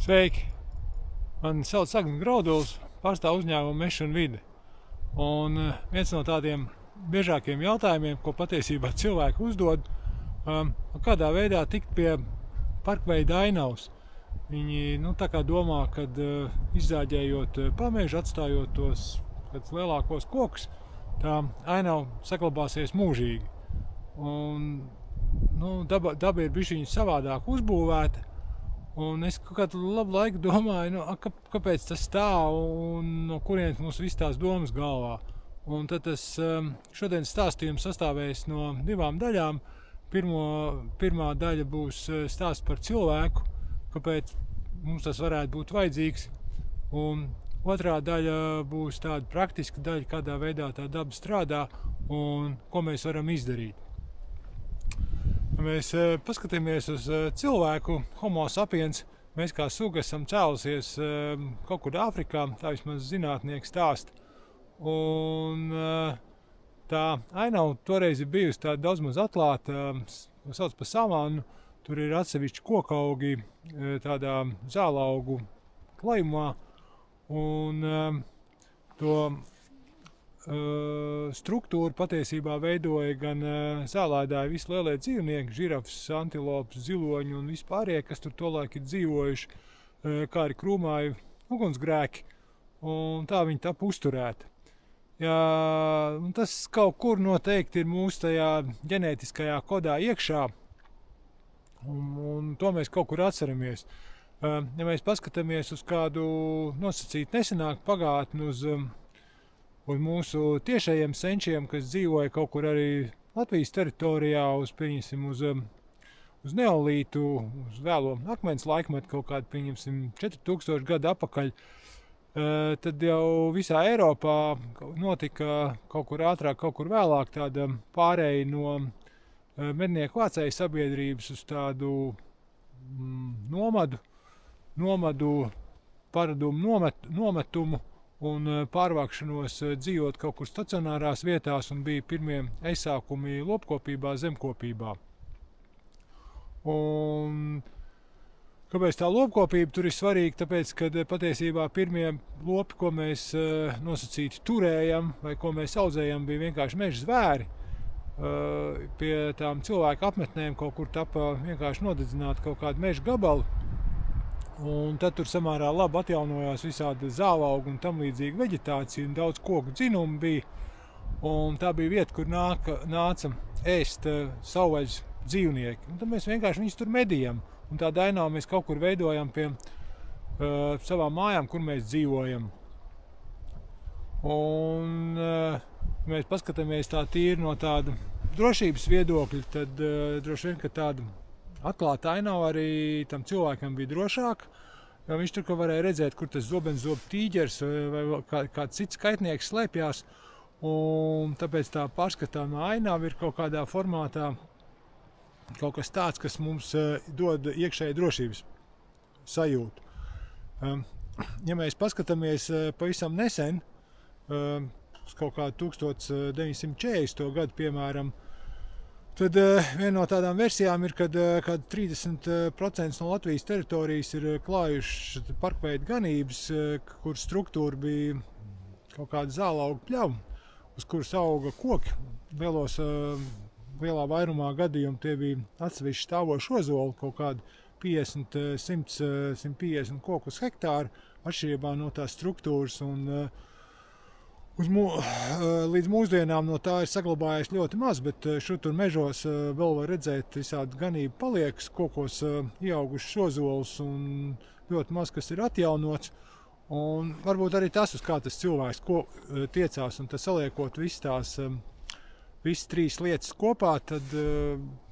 Sveiki! Mani sauc Agnis Grauduls, pārstāvu uzņēmumu Meža un vide. Un viens no tādiem biežākiem jautājumiem, ko patiesībā cilvēki uzdod, kādā veidā tikt pie parkveida ainavas. Viņi tā kā domā, kad izzāģējot pamežu, atstājot tos lielākos kokus, tā ainava saglabāsies mūžīgi. Un, daba ir bišķiņ savādāk uzbūvēta. Un es kādu labu laiku domāju, kāpēc tas tā un no kurienes mums viss tās domas galvā. Un tad tas šodienas stāstījums sastāvēs no divām daļām. Pirmā daļa būs stāsts par cilvēku, kāpēc mums tas varētu būt vajadzīgs. Un otrā daļa būs tāda praktiska daļa, kādā veidā tā daba strādā un ko mēs varam izdarīt. Mēs paskatāmies uz cilvēku, homo sapiens. Mēs kā suga esam cēlusies kaut kur Āfrikā, tā vismaz zinātnieki stāsta. Un tā ainava toreiz ir bijusi tāda daudz maz atklāta, sauc par savannu. Tur ir atsevišķi kokaugi tādā zālaugu klajumā. Un to struktūru patiesībā veidoja gan zālēdāji visi lielie dzīvnieki, žirafs, antilops, ziloņi un vispārējie, kas tur tolaik ir dzīvojuši, kā arī krūmāji ugunsgrēki, un tā viņi tapa uzturēti. Tas kaut kur noteikti ir mūsu tajā ģenētiskajā kodā iekšā, un to mēs kaut kur atceramies. Ja mēs paskatāmies uz kādu nosacīt nesenāku pagātni, uz mūsu tiešajiem senčiem, kas dzīvoja kaut kur arī Latvijas teritorijā, uz neolītu, uz vēlo akmens laikmetu, kaut kādu, 4000 gadu atpakaļ, tad jau visā Eiropā notika kaut kur ātrāk, kaut kur vēlāk tāda pārēja no mednieku vācēju sabiedrības uz tādu nomadu paradumu nometumu un pārvākšanos dzīvot kaut kur stacionārās vietās, un bija pirmie aizsākumi lopkopībā, zemkopībā. Un kāpēc tā lopkopība tur ir svarīga? Tāpēc, ka patiesībā pirmie lopi, ko mēs nosacīti turējam vai ko mēs audzējam, bija vienkārši meža zvēri. Pie tām cilvēku apmetnēm kaut kur tapa vienkārši nodedzināt kaut kādu meža gabalu. Un tad tur samērā labi atjaunojās visādi zālaugi un tam līdzīga veģetācija, un daudz koku dzinumu bija. Un tā bija vieta, kur nāca ēst savvaļas dzīvnieki. Un tad mēs vienkārši viņus tur medījam. Un tā ainava mēs kaut kur veidojam pie savām mājām, kur mēs dzīvojam. Un mēs paskatāmies tā tīri no tāda drošības viedokļa, tad droši vien, ka tāda atklāta ainava arī tam cilvēkam bija drošāk, jo viņš tur varēja redzēt, kur tas zobenzobu tīģers vai kāds cits kaitnieks slēpjās. Un tāpēc tā pārskatāmā ainava ir kaut kādā formātā kaut kas tāds, kas mums dod iekšēju drošības sajūtu. Ja mēs paskatāmies pavisam nesen, uz kaut kādu 1940. gadu, piemēram, tad viena no tādām versijām ir, kad 30% no Latvijas teritorijas ir klājušas parkveida ganības, kur struktūra bija kaut kāda zālauga pļava, uz kuras auga koki. Lielā vairumā gadījumu tie bija atsevišķi stāvoši ozoli, kaut kādi 50, 100, 150 koku uz hektāru, atšķirībā no tās struktūras. Un līdz mūsdienām no tā ir saglabājies ļoti maz, bet šur tur mežos vēl var redzēt visādi ganību paliekas, kokos ieaugušas ozols un ļoti maz, kas ir atjaunots. Un varbūt arī tas, uz kā tas cilvēks tiecās, un tas saliekot visas trīs lietas kopā, tad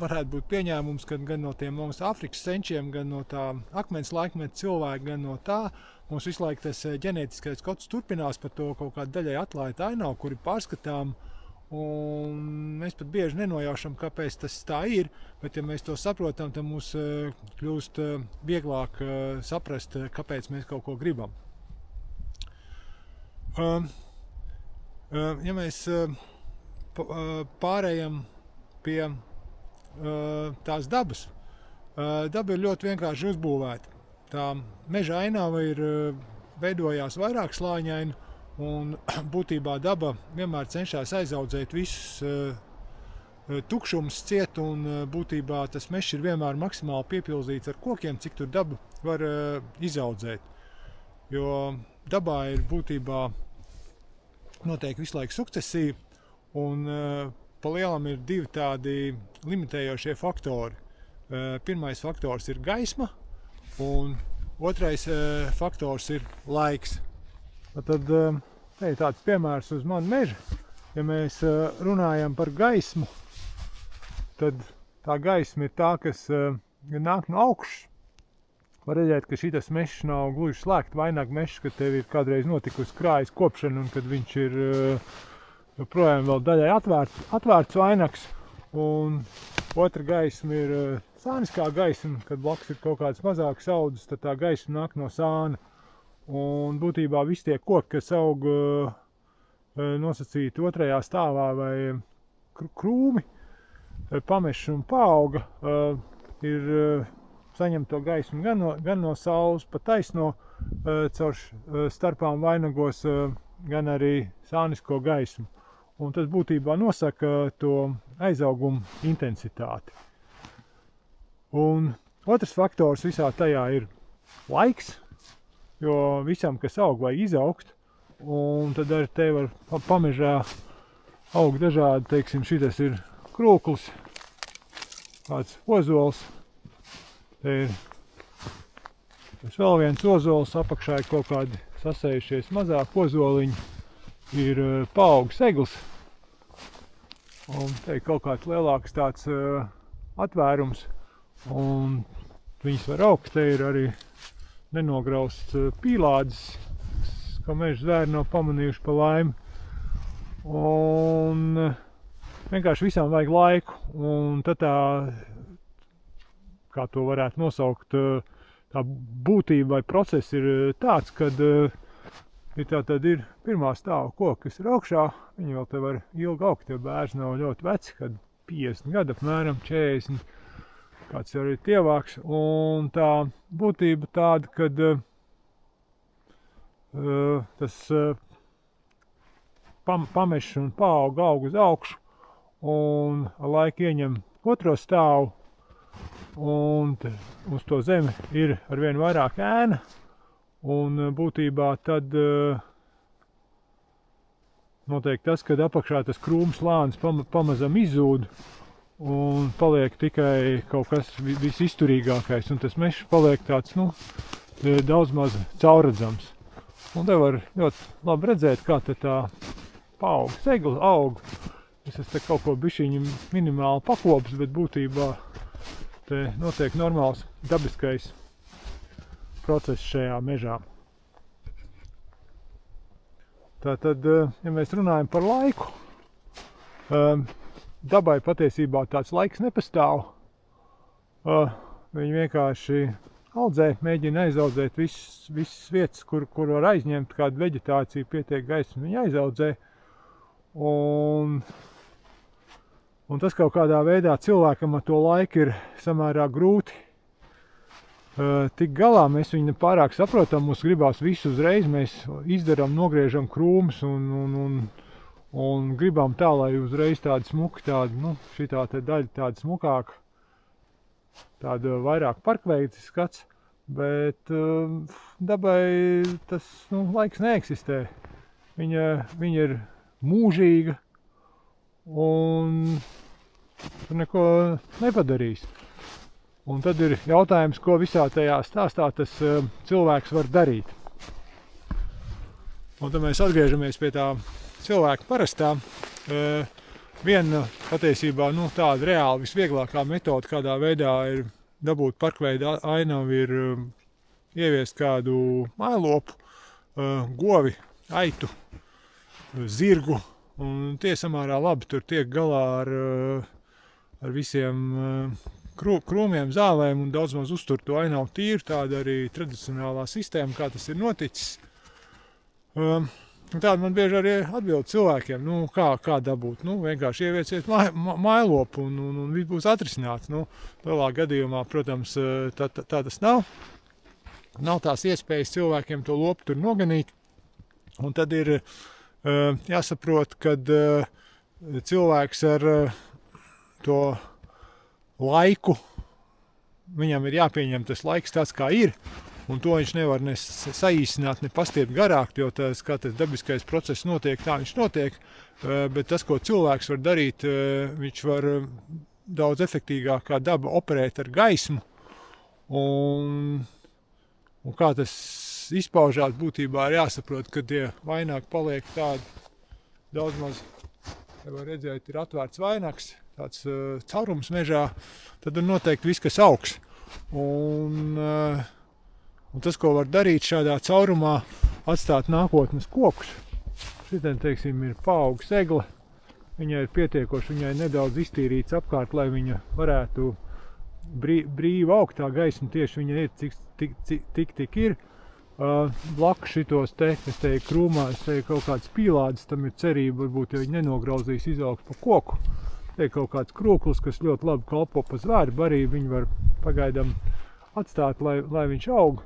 varētu būt pieņēmums, ka gan no tiem mūsu Āfrikas senčiem, gan no tā akmens laikmeta cilvēka, gan no tā mums visu laiku tas ģenētiskais kods turpinās par to kaut kādu daļai atklāta ainavu, kuri pārskatām, un mēs pat bieži nenojaušam, kāpēc tas tā ir, bet ja mēs to saprotam, tad mums kļūst vieglāk saprast, kāpēc mēs kaut ko gribam. Ja mēs pārējam pie tās dabas, daba ir ļoti vienkārši uzbūvēta. tā meža ainava veidojās vairāk slāņaini, un būtībā daba vienmēr cenšas aizaudzēt visus tukšums ciet, un būtībā tas mežs ir vienmēr maksimāli piepildīts ar kokiem, cik tur daba var izaudzēt. Jo dabā ir būtībā notiek visu laiku sukcesija, un pa lielam ir divi tādi limitējošie faktori. Pirmais faktors ir gaisma, un otrais faktors ir laiks. Tad te ir tāds piemērs uz manu mežu. Ja mēs runājam par gaismu, tad tā gaisma ir tā, kas nāk no augšas. Var redzēt, ka šitas mežs nav gluži slēgt vainag mežs, kad tev ir kādreiz notikusi krājas kopšana un kad viņš ir joprojām vēl daļai atvērts vainags. Un otra gaisma ir sāniskā gaisma, kad blakus ir kaut kāds mazāks audzes, tad tā gaisma nāk no sāna. Un būtībā visi tie koki, kas aug nosacīti otrajā stāvā vai krūmi, pameši un paauga, ir saņem to gaismu gan no saules, pa taisno caur starpām vainagos, gan arī sānisko gaismu. Un tas būtībā nosaka to aizaugumu intensitāti. Un otrs faktors visā tajā ir laiks, jo visam, kas aug, vajag izaugt, un tad arī te var pamežā aug dažādi, teiksim, šitas ir krūklis, kāds ozols, te ir vēl viens ozols, apakšā ir kaut kādi sasējušies mazāk ozoliņi, ir paaugs eglis, un te ir kaut kāds lielāks tāds atvērums, un viņas var augt. Te ir arī nenograusts pīlādes, ko meža zvēri nav pamanījuši pa laimi, un vienkārši visām vajag laiku, un tad tā, kā to varētu nosaukt, tā būtība vai process ir tāds, kad ir pirmā stāva koki, kas ir augšā, viņi vēl te var ilgi augt, jo bērns nav ļoti veci, kad 50 gadu apmēram, 40, kāds arī tievāks, un tā būtība tāda, kad tas pamešs un paauga aug uz augšu, un ar laiku ieņem otro stāvu, un uz to zemi ir arvien vairāk ēna, un būtībā tad notiek tas, kad apakšā tas krūmu slānis pamazam izzūd, un paliek tikai kaut kas visizturīgākais, un tas mežs paliek tāds, daudz maz caurredzams. Un te var ļoti labi redzēt, kā te tā paauga segla aug. Es te kaut ko bišķiņi minimāli pakops, bet būtībā te notiek normāls dabiskais process šajā mežā. Tātad, ja mēs runājam par laiku, dabai patiesībā tāds laiks nepastāv. Viņi vienkārši audzē, mēģina aizaudzēt visas vietas, kur var aizņemt kādu veģetāciju, pietiek gaismu, viņi aizaudzē. Un tas kaut kādā veidā cilvēkam ar to laiku ir samērā grūti tik galā. Mēs viņu pārāk saprotam, mums gribās visu uzreiz, mēs izdarām, nogriežam krūmus un gribam tā, lai uzreiz tāda smuka, šitā te daļa tāda smukāka, tāda vairāk parkveida skats, bet dabai tas laiks neeksistē. Viņa ir mūžīga un tur neko nepadarīs. Un tad ir jautājums, ko visā tajā stāstā tas cilvēks var darīt. Un tad mēs atgriežamies pie tā cilvēka parastā. Viena patiesībā tāda reāli visvieglākā metode, kādā veidā ir dabūt parkveida ainavu, ir ieviest kādu mājlopu, govi, aitu, zirgu. Un tie samērā labi tur tiek galā ar visiem krūmiem, zālēm un daudz maz uztur to ainavu tīru, tāda arī tradicionālā sistēma, kā tas ir noticis. Tāda man bieži arī atbild cilvēkiem, kā dabūt. Vienkārši ievieciet mājlopu un viss būs atrisināts. Lielā gadījumā, protams, tā tas nav. nav tās iespējas cilvēkiem to lopu tur noganīt. Un tad ir jāsaprot, kad cilvēks ar to laiku, viņam ir jāpieņem tas laiks tāds, kā ir, un to viņš nevar ne saīsināt, ne pastiept garāk, jo tas, kā tas dabiskais process notiek, tā viņš notiek, bet tas, ko cilvēks var darīt, viņš var daudz efektīgāk kā daba operēt ar gaismu, un kā tas izpaužās, būtībā ir jāsaprot, ka tie vainaki paliek tādi daudz maz, ja var redzēt, ir atvērts vainaks, tāds caurums mežā, tad ir noteikti viss, kas augs. Un tas, ko var darīt šādā caurumā, atstāt nākotnes kokus. Šitien, teiksim, ir paaugs egle, viņai ir pietiekoši, viņai nedaudz iztīrīts apkārt, lai viņa varētu brīvi augt, tā gaisma tieši viņa ir, tik ir. Blakus šitos te, es teiktu, krūmā, es teiktu, kaut kāds pīlādis, tam ir cerība, varbūt, ja viņi nenograuzīs, izaugs pa koku. Te ir kaut kāds krūklis, kas ļoti labi kalpo pa zvēru barību, viņi var pagaidām atstāt, lai viņš aug.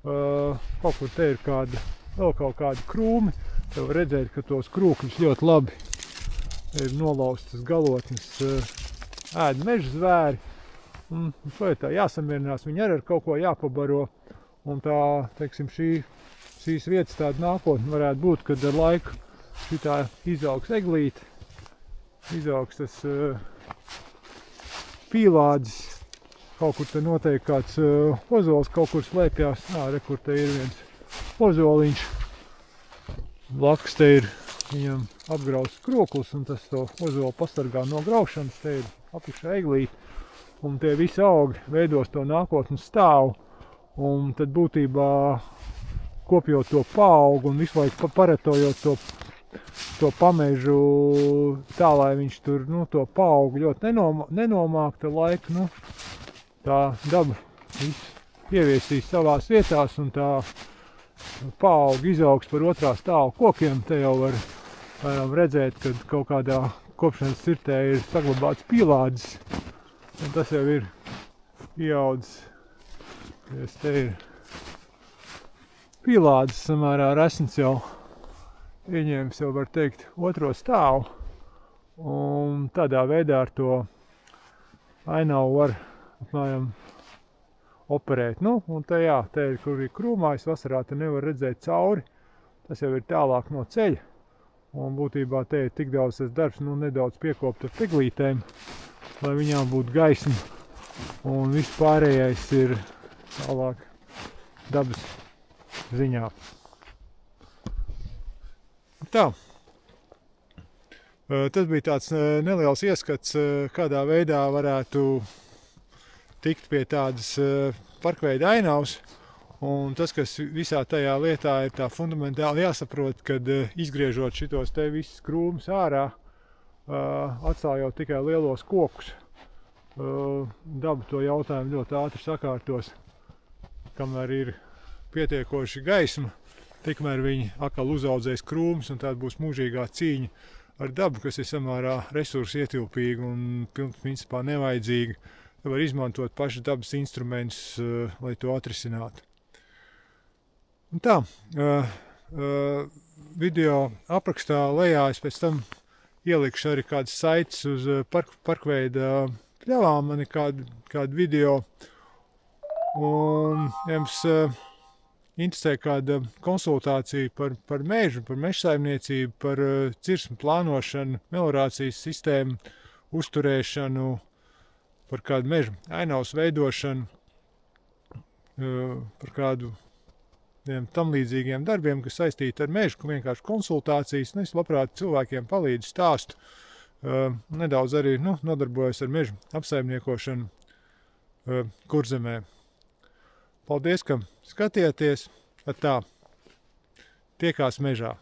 Kaut kur te ir vēl kaut kādi krūmi, te var redzēt, ka tos krūkļus ļoti labi ir nolaustas galotnes, ēd meža zvēri. Un to ir tā jāsamierinās, viņi arī ar kaut ko jāpabaro. Un tā, teiksim, šīs vietas tāda nākotne varētu būt, kad ar laiku šitā izaugs eglīte, izaugs tas pīlādis, kaut kur te noteikti kāds ozols kaut kur slēpjās, re, kur te ir viens ozoliņš, blakus te ir viņam apgrausts kroklis, un tas to ozolu pasargā no graušanas, te ir apakšā eglīte, un tie visi augi veidos to nākotnes stāvu. Un tad būtībā kopjot to paaugu un visu laiku paretojot to pamežu tā, lai viņš tur, to paaugu ļoti nenomākta laika, tā daba ieviesīs savās vietās un tā paauga izaugs par otrā stāva kokiem. Te jau varam redzēt, kad kaut kādā kopšanas cirtē ir saglabāts pīlādis, un tas jau ir ieaudzis. Te ir pīlādis samērā resns jau ieņēmis, jau var teikt, otro stāvu, un tādā veidā ar to ainavu var apmēram operēt. Un te ir, kur ir krūmājs, vasarā te nevar redzēt cauri, tas jau ir tālāk no ceļa, un būtībā te ir tik daudz tas darbs, nedaudz piekopt ar peglītēm, lai viņām būtu gaisma, un viss pārējais ir tālāk dabas ziņā. Tā. Tas bija tāds neliels ieskats, kādā veidā varētu tikt pie tādas parkveida ainavas. Un tas, kas visā tajā lietā ir tā fundamentāli jāsaprot, kad izgriežot šitos te visus krūmus ārā, atstājot tikai lielos kokus, daba to jautājumu ļoti ātri sakārtos. Kamēr ir pietiekoši gaisma, tikmēr viņi atkal uzaudzēs krūmus, un tāda būs mūžīgā cīņa ar dabu, kas ir samērā resursu ietilpīga un principā nevajadzīga. Tā var izmantot paši dabas instrumentus, lai to atrisinātu. Un tā, video aprakstā lejā es pēc tam ielikšu arī kādas saites uz parkveida pļavām, man ir kādu video. Un jums interesē kāda konsultācija par mežu, par mežsaimniecību, par cirsmu plānošanu, meliorācijas sistēmu uzturēšanu, par kādu mežu ainavas veidošanu, par kādu tam līdzīgiem darbiem, kas saistīti ar mežu, vienkārši konsultācijas. Es labprāt cilvēkiem palīdzu stāstu, nedaudz arī nodarbojos ar mežu apsaimniekošanu Kurzemē. Paldies, ka skatījāties. Tā tiekās mežā.